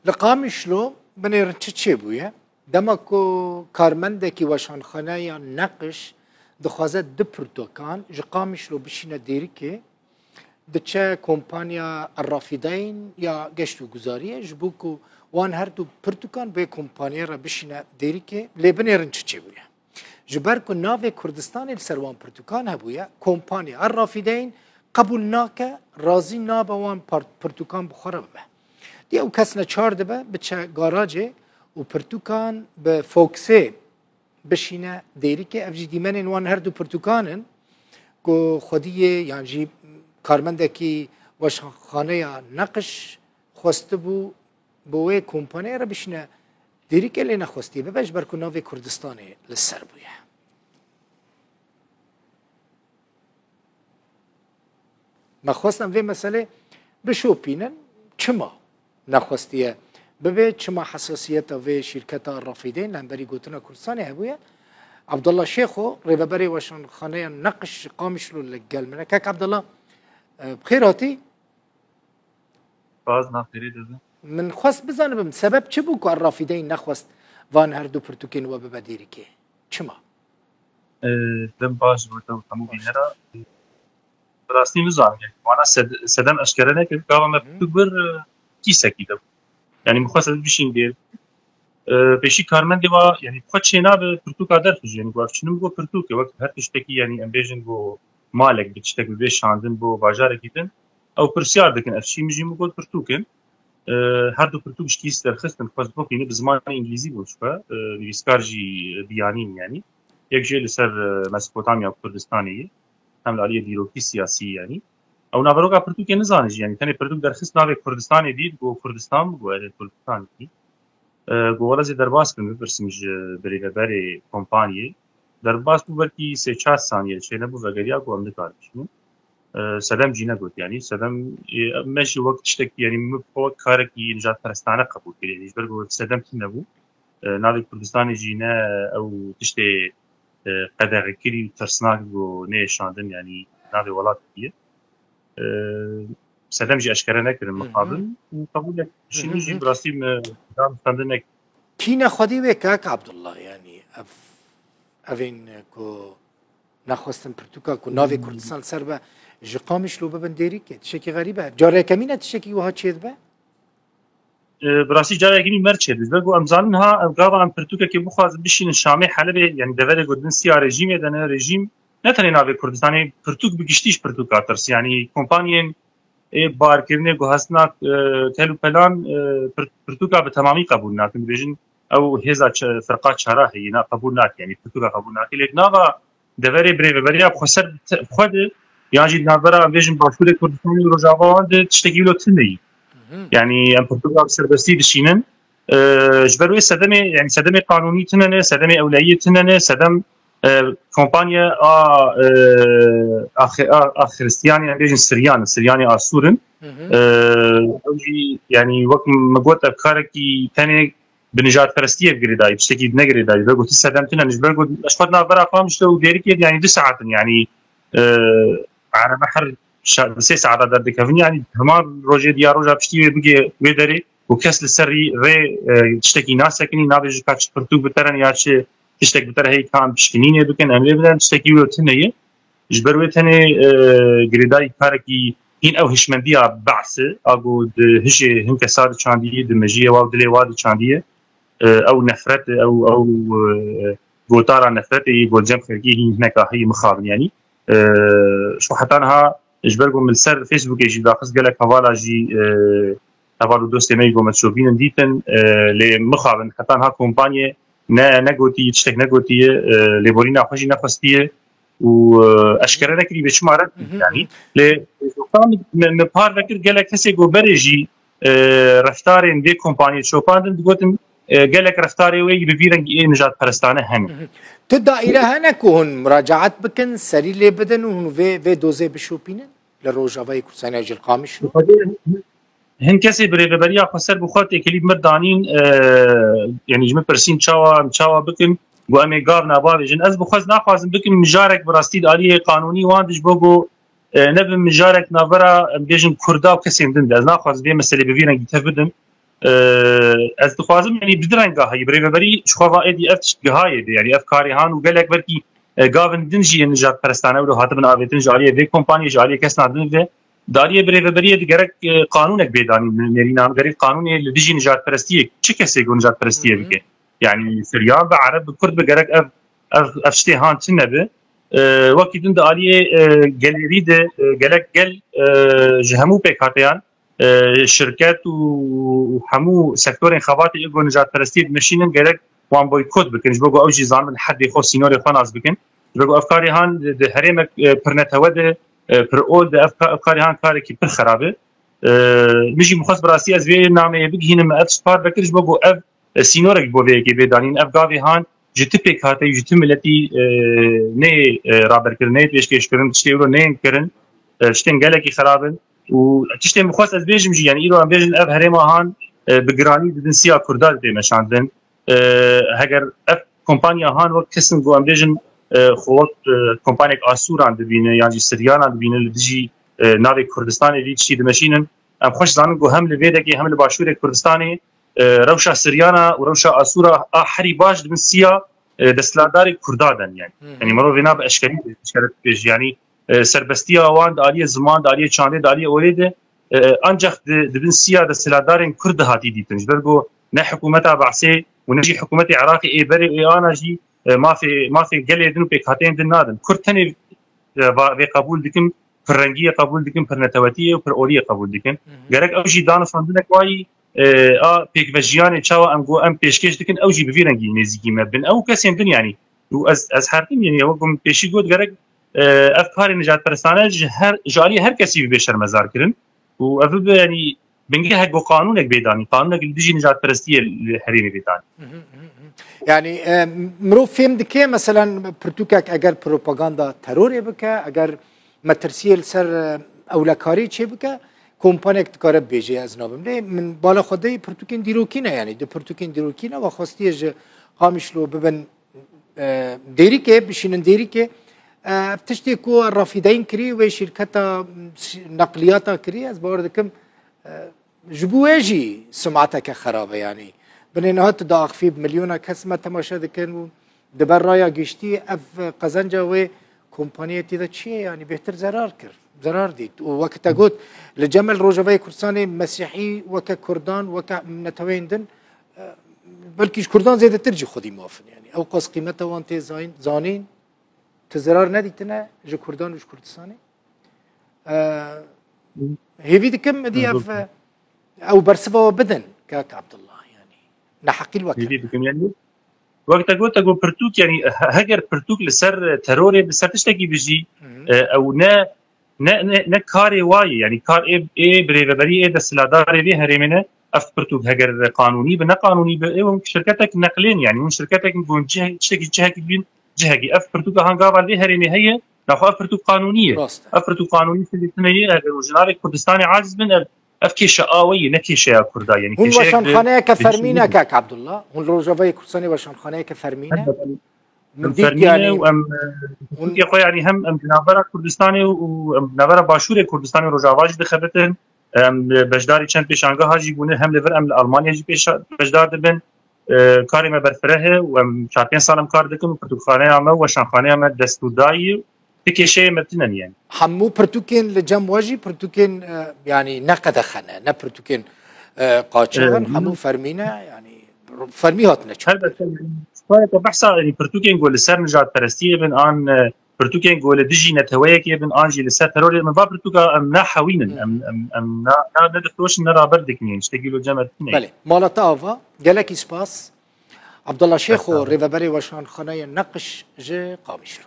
لقامشلو بنيرن تشيبويا دمكو كارمندكي وشانخانه يا نقش دخوازه دو پرتوکان جقامشلو بشینه دیریکه دچه کمپانیا الرافدین یا گشتو گزاریه جبوکو وان هر دو پرتوکان به کمپانیا را بشینه دیریکه لیبنیرن چه بویا جبرکو ناو کردستان السروان پرتوکان هبویا کمپانیا الرافدین قبول ناکه رازی ناب وان پرتوکان بخوره ببه دی او کسنا چار دبه بچه گاراجه و پرتوکان به فوکسه بشینه دیریکه افجی دیمنین وان هر دو پرتوکانن کو خودیه یعنی جی کارمندکی وشخانه نقش خواسته بو بوی کمپانی را بشینه دیریکه لی نخواستی ببش برکو ناو کردستانی لسر بویه ما خواستم وی مسئله بشوپینن چما نخواستیه ببه چما حساسیت و شرکت الرافدین لنبری گوتنا کردستانی هبویه عبدالله شیخو ریببری وشان خانه نقش قامش رو لگل منه که عبدالله بخیراتی؟ باز نخیری دزم من خواست بزنم سبب چه بو که الرافدین نخواست وان هر دو پرتوکین و ببدیری که چما؟ دم باش بودم همو بینه را براستی نزانم وانا سدم اشکره نکرد که ما پرتوک بر کیسکی دم یعنی مخواست بشین دیر پیشی کارمندی و یعنی خود چینا به پرتوک آدر فیج یعنی گفت چنم گو پرتوک وقت هر تشتکی یعنی امبیجن گو مالک بتشتک به شاندن بو باجار کیتن او پرسیار دکن افشی میجیم گو پرتوکن هر دو پرتوکش کیس درخستن خواست بو یعنی به زمان انگلیزی بود شو نویسکارجی بیانیم یعنی یک جیل سر مسپوتامیا کردستانی هم علیه دیروکی سیاسی یعنی او نابروگا پرتوک نزانج یعنی تنی پرتوک درخست ناو کردستانی دید گو کردستان گو کردستان کی گوالازی درباس کنم بپرسیمش بری کمپانی درباس بو بلکی 3-4 ثانیه چه نبود وگریا گو امده کارش سلام جینا گفت یعنی سلام ماشي وقت تشتكي يعني مو كارك نجات فرستانه قبول كده يعني برضو سلام كي نبو نادي كردستان جينا او تشتي قدر كري ترسناك و نيشاندن يعني نادي ولات كده سلام جي اشكرنا كده مقابل وقبول لك شنو جي براسيم دام استندنك كينا خدي وكاك عبد الله يعني افين كو نخواستن پرتوکا کو ناوی کردستان سر به جقامش لو ببندری که تشکی غریبه جاره کمینه تشکی وها چید به براسي جاره كيني مرشد بقو امزانها قاضا ام پرتوكا كي بخواز بشين الشامي حلب يعني دفر قدن سيا رژیم دنا رژیم نتني ناوي كردستاني پرتوك بگشتيش پرتوكا ترس يعني كومبانيين بار كرنه گو هسنا تلو پلان پرتوكا بتمامي قبول ناكن بيجن او هزا فرقات شهره هي قبول ناك يعني پرتوكا قبول ناك لك ناغا دفر بريبريا بخسر خود يعني نابرا بيجن باشور كردستاني روجاوا تشتكي له تني يعني ام پرتوكا سربستي دشينن جبروي سدمي يعني سدمي قانوني تنن سدمي اولويه تنن سدم كومبانيا خريستياني بيجن سرياني اسورن يعني وقت ما قلت افكاركي ثاني بنجات فرستيه بقريداي بشتكي نقريداي بقول تسدمتنا نجبر اشفدنا برا قامش لو ديريك يعني 2 ساعات يعني على بحر 3 ساعات دردك يعني همان روجي ديار روجا بشتي بقي بيدري وكسل السري ري تشتكي ناس ساكنين نابج كاتش برتوك بترن ياش تشتكي بتر هي كان بشكنين دوكن املي بدن تشتكي وتنيه جبروي ثاني قريداي كاركي این او هشمندیا بعث اگو هجی هنگ ساد چاندیه دمجیه و دلی واد چاندیه او نفرت او گوتارا نفرت گوجم خرگی هی نکاهی مخابن يعني شو حتى انها اجبركم من سر فيسبوك يجي داخل قالك حوالا جي حوالو دوست ما يقوم تشوفين ديتن لمخابن حتى انها كومبانيا نغوتي تشتك نغوتي لبولينا خوشي نفستيه و اشكرنا كري بشمارت يعني لوقتان مبار فكر قالك هسه جو برجي رفتارين دي كومباني شوباندن قلت قالك رفتاري وي بفيرن اي نجات پرستانه هن تدائره هنكون مراجعات بكن سري لي بدن و في دوزي بشوبين لروجاوي كرساني اجل قامش هن كسي بريبريا خسر بخوت كليب مردانين يعني جمع برسين تشاوا بكن گو امی گار نباوی جن از بخواست نخوازم بکن مجارک براستید آلیه قانونی واندش بگو نبی مجارک نبرا بیجن کردا و کسی امدن از نخواست بی مسئله بویرن گیته بدن از دخوازم يعني بدرنگا هي بريبري شخوا ايدي اف جهاي دي يعني افكاري هان وقالك بركي قافن دنجي نجات برستانه ولو هاتبن ابيتن جاليه في كومباني جاليه كسنا دنجه داريه بريبري دي غرق قانونك بيداني ميرينا غريب قانوني اللي ديجي نجات برستيه تشكسي نجات برستيه بك يعني سريان بعرب كرد بغرق اف شتي هان تنبه وقت دند آلية جاليري ده جالك جال جهمو بكاتيان شركات وحمو سكتور خباتي يقول نجات برستي ماشينن جالك وان بويكوت بكن جبقوا أوجي زان الحد يخو سينوري خناس بكن جبقوا أفكاري هان ده هرمك برنتوا ده برأول ده أفكاري هان كاري كي برخرابه مجي مخص براسي از في نامه بيجي هنا ما أفسبار بكر جبقوا أف سينورك بوفيه كي بدانين أف قافي هان جتبك هاتي جتملتي نه رابر كرنيت بيش كيش كرن تشتيرو نه كرن شتين جالكي خرابن وتشتي مخص از بيجم جي يعني إيرو أم بيجن أف هرما هان بجراني بدن سيا كردال دي مشاندن هگر اف کمپانیا هان وقت کسن گو ام بيجن خوت کمپانیک آسوران دبینه یعنی سریانان دبینه لدیجی ناوی کردستانی دی چی دمشینن ام خوش زانن گو هم لویده کی هم لباشور کردستانی روشا سریانا و روشا آسورا آحری باش دبن سیا دستلارداری کردادن يعني مرو بنا باشكاليه اشكالات يعني سربستيه وان داليه زمان داليه چانده داليه اوريده انجخ دبن سیا دستلاردارن کرد هاتی دیتن جبرگو نه حكومتها بعسي ونجي حكومتي عراقي اي بري اي انا جي ما في قال دنو بكاتين دن نادن كرتني بقبول دكم فرنجيه قبول دكم فرنتواتيه وفروليه قبول دكم قالك اوجي دانا فندنك واي بيك فجياني تشاوا ام جو ام بيشكيش دكن اوجي بفيرنجي نزيكي ما بن او كاسين دن يعني از حرتين يعني وقم بيشي قد قالك افكار نجات برستانه جاري هر كسي بشر مزار كرن وافب يعني بنجيها جو قانونك بيداني قانونك اللي بيجي نجات برستيه الحريمي بيداني يعني مرو فهم دكي مثلا برتوكك اگر بروباغندا تروري بك اگر مترسيل سر اولكاري چه بك كومبانيك تقارب بيجي از نابم ليه من بالا خدي برتوكين ديروكينا يعني دو برتوكين ديروكينا وخواستيج قامش لو ببن ديريكي بشينن ديريكي بتشتي كو الرافدين كري وشركتا نقلياتا كري از باوردكم جبواجي سمعتك خرابه يعني بنهات داخ في بمليون كسمه تماشا دكن دبر رايا گشتي اف قزنجه و كومبانيه تي شي يعني بهتر زرار ديت وقت قلت لجمل روجافي كردستاني مسيحي وك كردان وك نتويندن بلكي كردان زياده ترجي خدي موافن يعني او قص قيمته وانت زانين تزرار نديتنا جو كردان وش كردستاني هيفي دكم دي اف او برسفه بدن كاك عبد الله نحقي الوقت يعني وقت قلت برتوك يعني هجر برتوك لسر تروري بسر تشتكي بيجي او نا كاري واي يعني كار اي بريفبري اي دسلاداري بي هريمنه اف برتوك هجر قانوني بنا قانوني بي شركتك نقلين يعني من شركتك نقول جهه تشتكي جهه بين جهه اف برتوك هانغابال بي هريمي هي ناخذ اف برتوك قانونيه اف برتوك قانوني في الثنيه هجر وجناري كردستاني عاجز من افكيشه قوي نكيشه كردا يعني هون وشانخانه كفرمينه كاك عبد الله هون روجافي كردستاني وشانخانه كفرمينه من يعني يا اخويا يعني هم جنابره كردستاني وجنابره باشور كردستاني روجافاج دخبتن بجداري چند پیشانگاه هاجي بونه هم لور ام المانيا جي پیش بجدار دبن کاری ما برفره و چارپین سالم کار دکم پرتوخانه ما و شانخانه ما دستودایی تكيشي متنن يعني حمو برتوكين لجم واجي برتوكين يعني نقد خنا نا برتوكين قاچان حمو فرمينا يعني فرمي هاتنا هذا شويه بحثا يعني برتوكين قول سر نجات برستيه بن ان برتوكين قول ديجي نتويك ابن انجي لسر تروري من باب برتوكا ام نا حوين ام نا ندخلوش نرى بردكنين اشتكيلو جمع بله مالتا افا قالك اسباس عبد الله شيخ وريفابري وشان خنايا نقش جي قامشلو